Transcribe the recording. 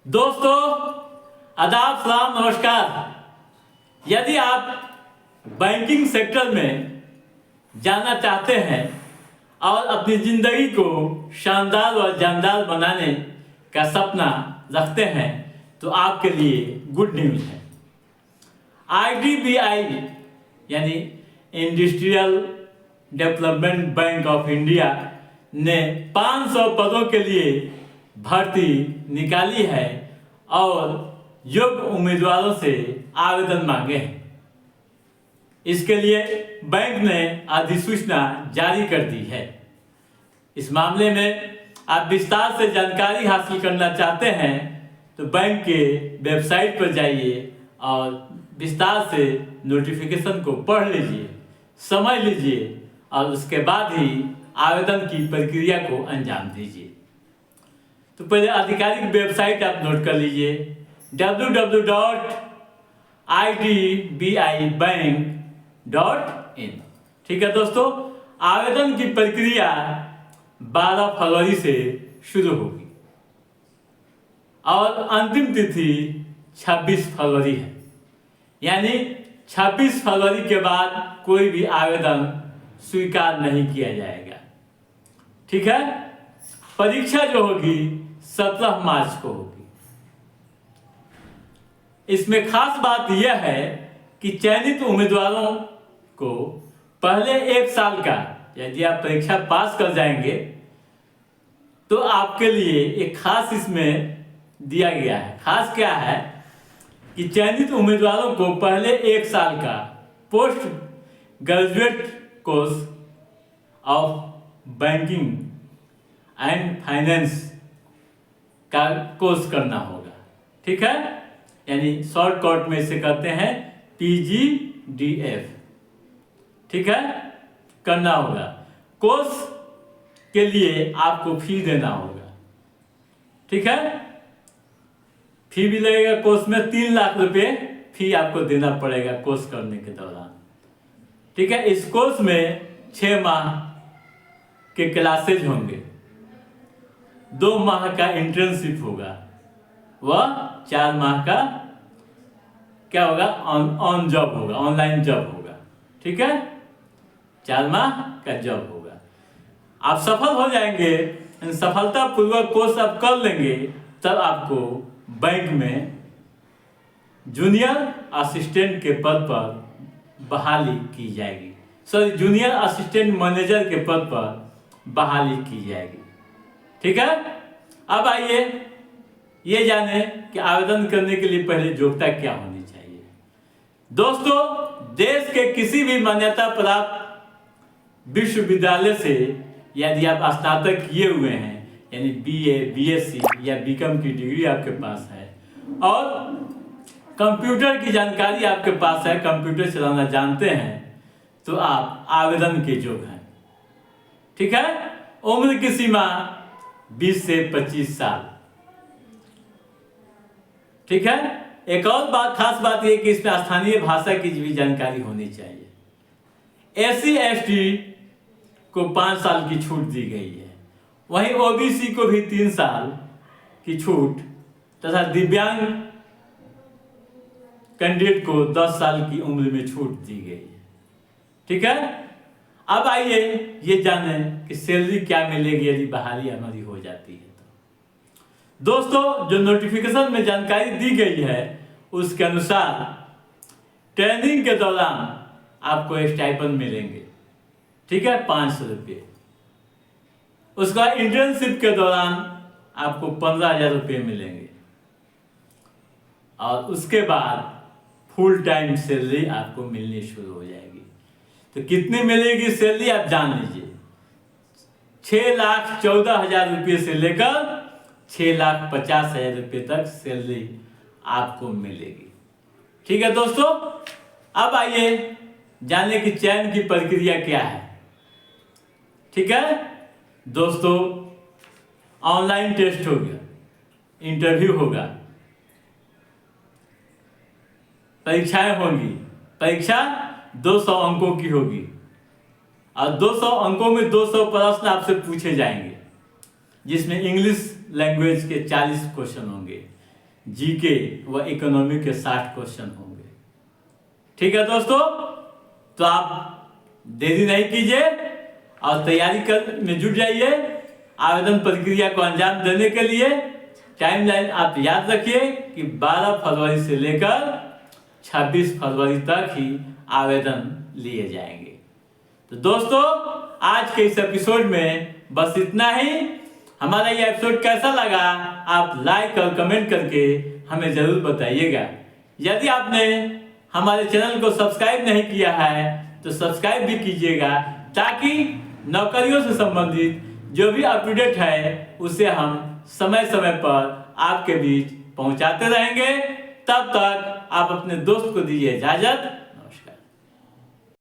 दोस्तों, आदाब, सलाम, नमस्कार। यदि आप बैंकिंग सेक्टर में जाना चाहते हैं और अपनी ज़िंदगी को शानदार और जानदार बनाने का सपना रखते हैं तो आपके लिए गुड न्यूज़ है। IDBI यानी industrial development bank of India ने 500 पदों के लिए भर्ती निकाली है और योग्य उम्मीदवारों से आवेदन मांगे हैं। इसके लिए बैंक ने अधिसूचना जारी कर दी है। इस मामले में आप विस्तार से जानकारी हासिल करना चाहते हैं तो बैंक के वेबसाइट पर जाइए और विस्तार से नोटिफिकेशन को पढ़ लीजिए, समझ लीजिए और उसके बाद ही आवेदन की प्रक्रिया को अंजाम दीजिए। तो पहले आधिकारिक वेबसाइट आप नोट कर लीजिए www.idbibank.in। ठीक है दोस्तों, आवेदन की प्रक्रिया 12 फरवरी से शुरू होगी और अंतिम तिथि 26 फरवरी है। यानी 26 फरवरी के बाद कोई भी आवेदन स्वीकार नहीं किया जाएगा। ठीक है, परीक्षा जो होगी 17 मार्च को होगी। इसमें खास बात यह है कि चयनित उम्मीदवारों को पहले 1 साल का, यदि आप परीक्षा पास कर जाएंगे तो आपके लिए एक खास इसमें दिया गया है। खास क्या है कि चयनित उम्मीदवारों को पहले 1 साल का post graduate course of banking and finance का कोर्स करना होगा। ठीक है, यानी शॉर्टकट में इसे कहते हैं PGDF। ठीक है, करना होगा। कोर्स के लिए आपको फी देना होगा। ठीक है, फी भी लगेगा। कोर्स में 3 लाख रुपए फी आपको देना पड़ेगा कोर्स करने के दौरान। ठीक है, इस कोर्स में 6 माह के क्लासेज होंगे, 2 माह का इंटर्नशिप होगा, वह 4 माह का क्या होगा, ऑन जॉब होगा, ऑनलाइन जॉब होगा। ठीक है, 4 माह का जॉब होगा। आप सफल हो जाएंगे, सफलतापूर्वक कोर्स आप कर लेंगे, तब आपको बैंक में जूनियर असिस्टेंट के पद पर बहाली की जाएगी। सॉरी, जूनियर असिस्टेंट मैनेजर के पद पर बहाली की जाएगी। ठीक है, अब आइए ये जाने कि आवेदन करने के लिए पहले योग्यता क्या होनी चाहिए। दोस्तों, देश के किसी भी मान्यता प्राप्त विश्वविद्यालय से यदि आप स्नातक किए हुए हैं, यानी BA, BSc या BCom की डिग्री आपके पास है और कंप्यूटर की जानकारी आपके पास है, कंप्यूटर चलाना जानते हैं, तो आप आवेदन के योग्य हैं। ठीक है, उम्र की सीमा 20 से 25 साल। ठीक है, एक और बात, खास बात यह कि इसमें स्थानीय भाषा की भी जानकारी होनी चाहिए। SC ST को 5 साल की छूट दी गई है, वहीं OBC को भी 3 साल की छूट तथा दिव्यांग कैंडिडेट को 10 साल की उम्र में छूट दी गई है। ठीक है, अब आइए ये जानें कि सैलरी क्या मिलेगी यदि बहाली हमारी हो जाती है तो। दोस्तों, जो नोटिफिकेशन में जानकारी दी गई है उसके अनुसार ट्रेनिंग के दौरान आपको स्टाइपेंड मिलेंगे। ठीक है, 500 रुपये। उसका इंटर्नशिप के दौरान आपको 15,000 रुपये मिलेंगे और उसके बाद फुल टाइम सैलरी आपको मिलनी शुरू हो जाएगी। तो कितनी मिलेगी सैलरी आप जान लीजिए। 6,14,000 रुपये से लेकर 6,50,000 रुपये तक सैलरी आपको मिलेगी। ठीक है दोस्तों, अब आइए जाने की चयन की प्रक्रिया क्या है। ठीक है दोस्तों, ऑनलाइन टेस्ट होगा, इंटरव्यू होगा, परीक्षाएं होंगी। परीक्षा 200 अंकों की होगी और 200 अंकों में 200 प्रश्न आपसे पूछे जाएंगे, जिसमें इंग्लिश लैंग्वेज के 40 क्वेश्चन होंगे, जीके व इकोनॉमी के 60 क्वेश्चन होंगे। ठीक है दोस्तों, तो आप देरी नहीं कीजिए और तैयारी कर में जुट जाइए। आवेदन प्रक्रिया को अंजाम देने के लिए टाइमलाइन आप याद रखिए कि 12 फरवरी से लेकर 26 फरवरी तक ही आवेदन लिए जाएंगे। तो दोस्तों, आज के इस एपिसोड में बस इतना ही। हमारा ये एपिसोड कैसा लगा आप लाइक और कमेंट करके हमें जरूर बताइएगा। यदि आपने हमारे चैनल को सब्सक्राइब नहीं किया है तो सब्सक्राइब भी कीजिएगा, ताकि नौकरियों से संबंधित जो भी अपडेट है उसे हम समय समय पर आपके बीच पहुंचाते रहेंगे। तब तक आप अपने दोस्त को दीजिए इजाजत।